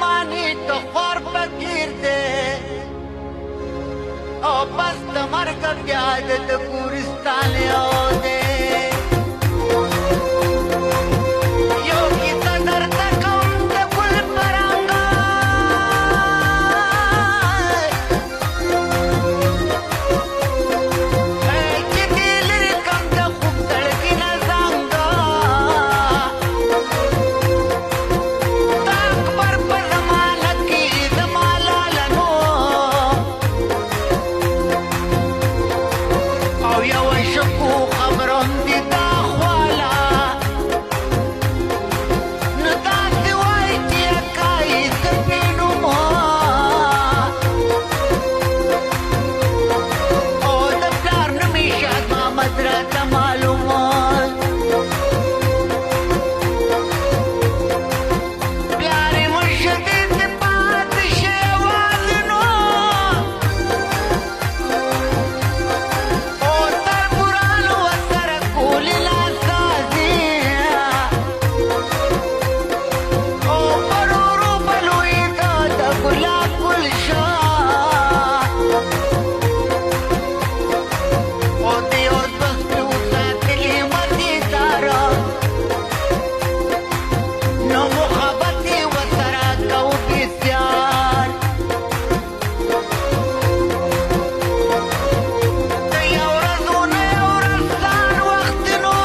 زمانی تو خور فقیر دی او پس د مرګ بیا د ګورستان یو دی یو کیسه درته کوم د ګل په رنګه چې دې لرې کړم د خوب زړګي نه زنګه د اکبر په زمانه کې زما لاله نو او یوه شکو خبرم دي دا خواله نو داسې وایي چې یکایي زه پېنوم او د پلار نوم یې شاد محمد راته معلوم پلار یې مړ دی چې پاتې شي یوازې نو او تربورانو ورسره کولې لاسازي او په نورو به لوېده د ګلاب ګلشان او د یو دوست مې وساتلي مزېداره نو محبت یې ورسره کوو بسیار د یو ورځ و نه یو ورځ ځان وختونو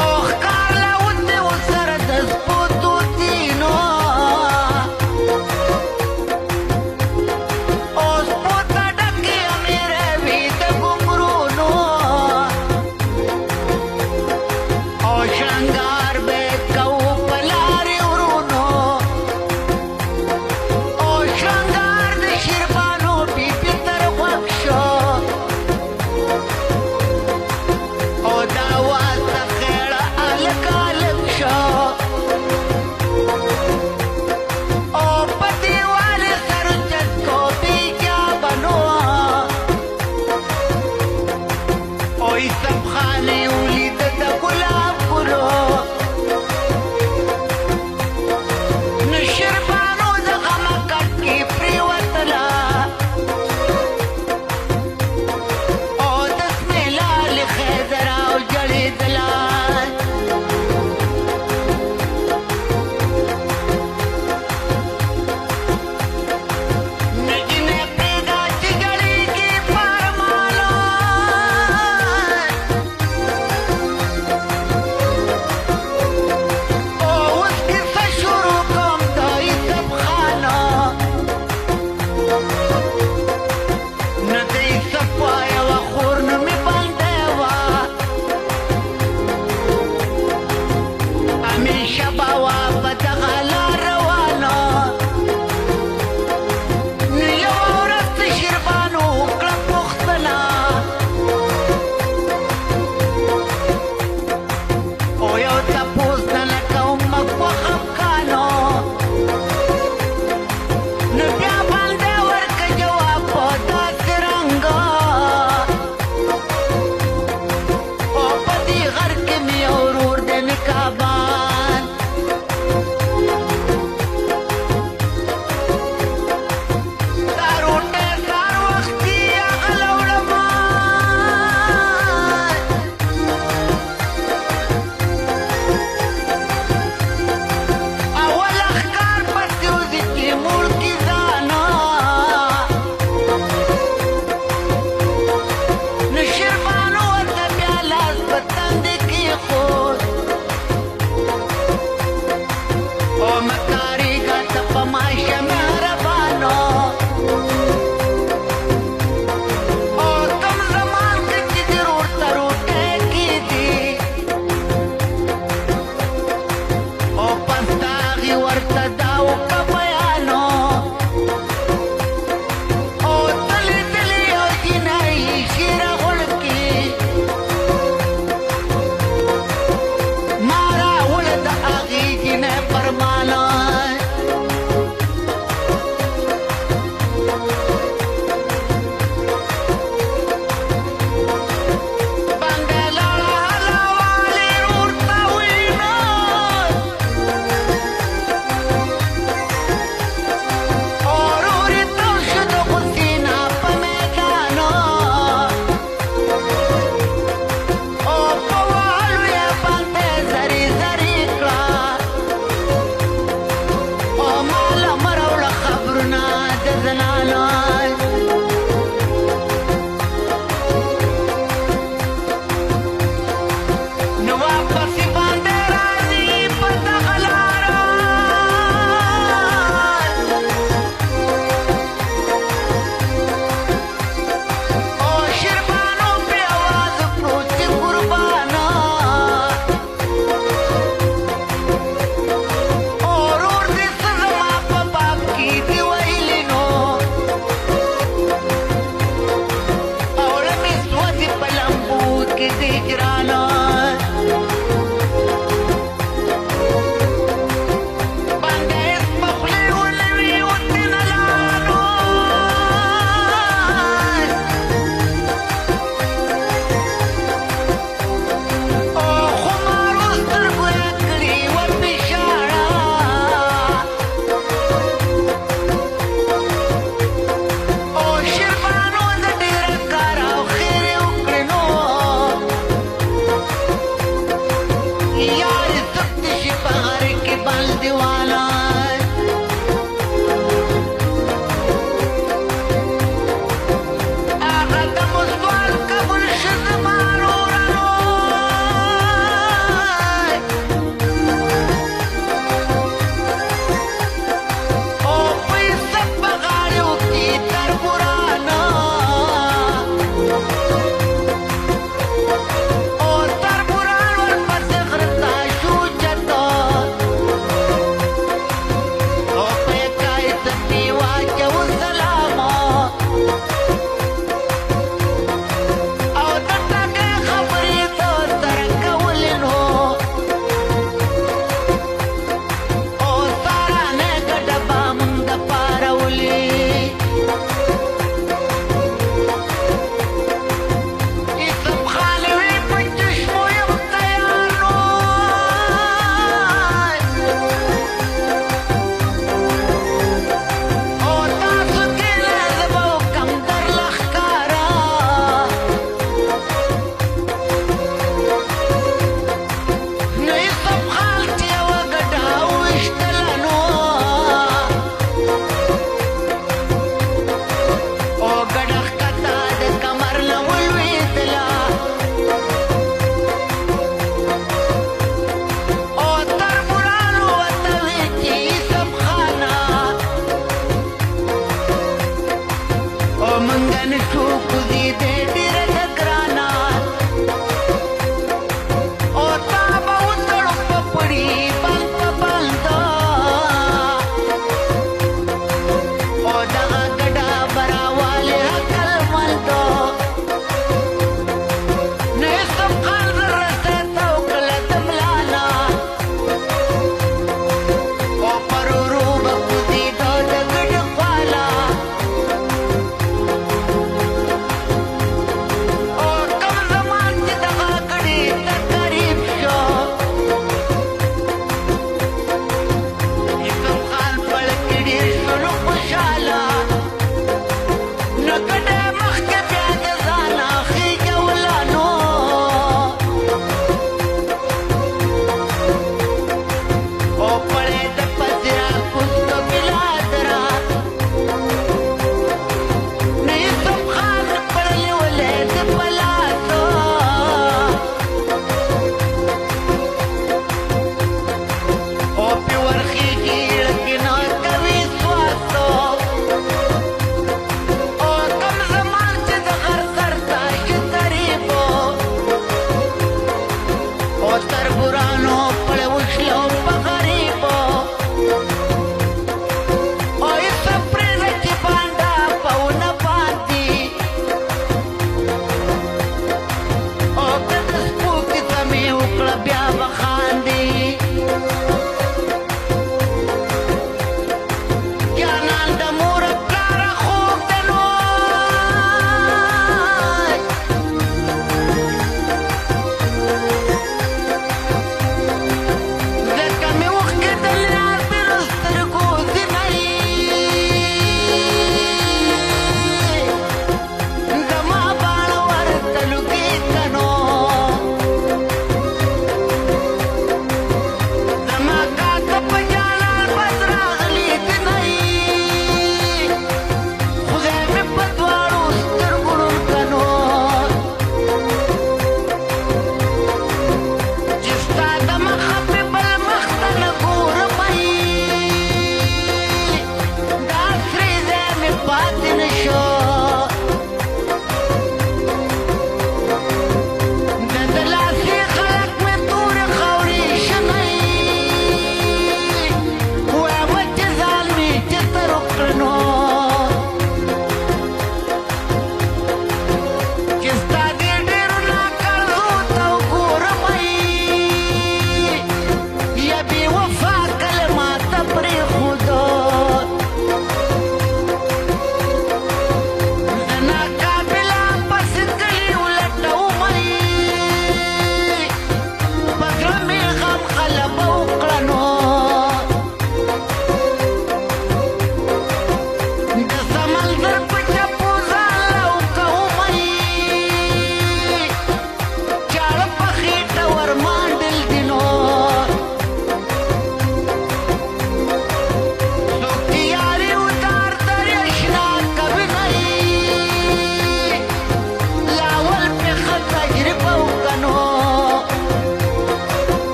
او ښکار له وتې ورسره د سپو طوطینو او سپو ته ډکې امیرې وي د ګونګرونو او شرنګار به یې کوو په لارې ورونو او شرنګار د شیربانو بیبي تر غوږ شو او دا واسه خیړه هلک هلک شو او په دیوال یې سر چسکو بیجابه نو او یوسف خان یې ولیده د ګلاب ګلو نو شیربانو د غمه کټ کې پرېوتله او د سپینې لالې خیزره او جړېدله نجونې پرېږده چې ګړېږي په ارمانو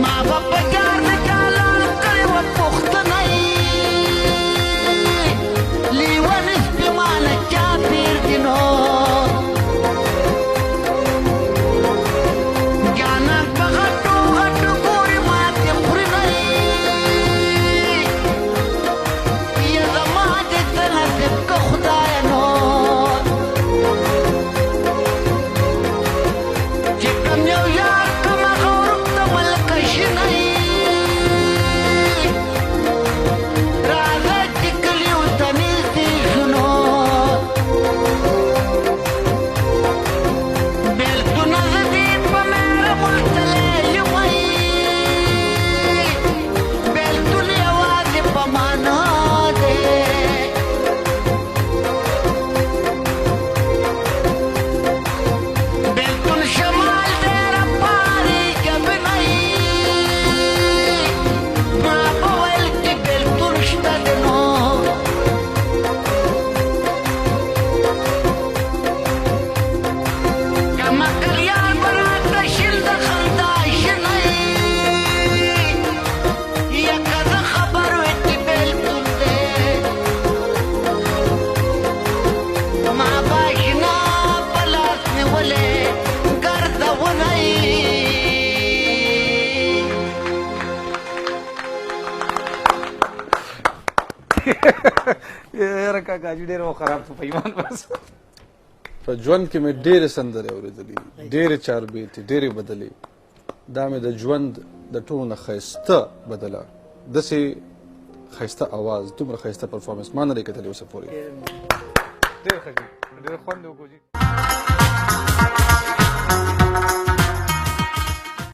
ما به په جار د جلال کړې وه پوښتنه لیوني سپېمانه چا پیر دي نو جانان په غټو غټو ګوري ماتې خوري نه یا زما دې څه نصیب که خدایه نو چې کوم یو یار کوم هغه ورک ته ملکه شنی راځه چې کلیو ته نږدې شو نو بېلتونه زه دې په مېړه ماتلی یمه بېلتون یوازې په معنا دی بېلتون شمال دی راپارې جبنی ما به ویل چې بېلتون شته دی نو کمکلیان به راته شل د خندا شنی یا که زه خبر وې چې بېلتون دی ما به اشنا په لاس نیولې ګرځونی یاره کاکاجي ډېر خراب شو په ایمان بس په ژوند کې مې ډېرې سندرې اورېدلي ډېرې چاربیتې ډېرې بدلې دا مې د ژوند د ټولو نه ښایسته بدله داسې ښایسته اواز دومره ښایسته پرفارمنس ما نه دی کتلی اوسه پورې ډېر ښه ډېر خوند یې وکړو جي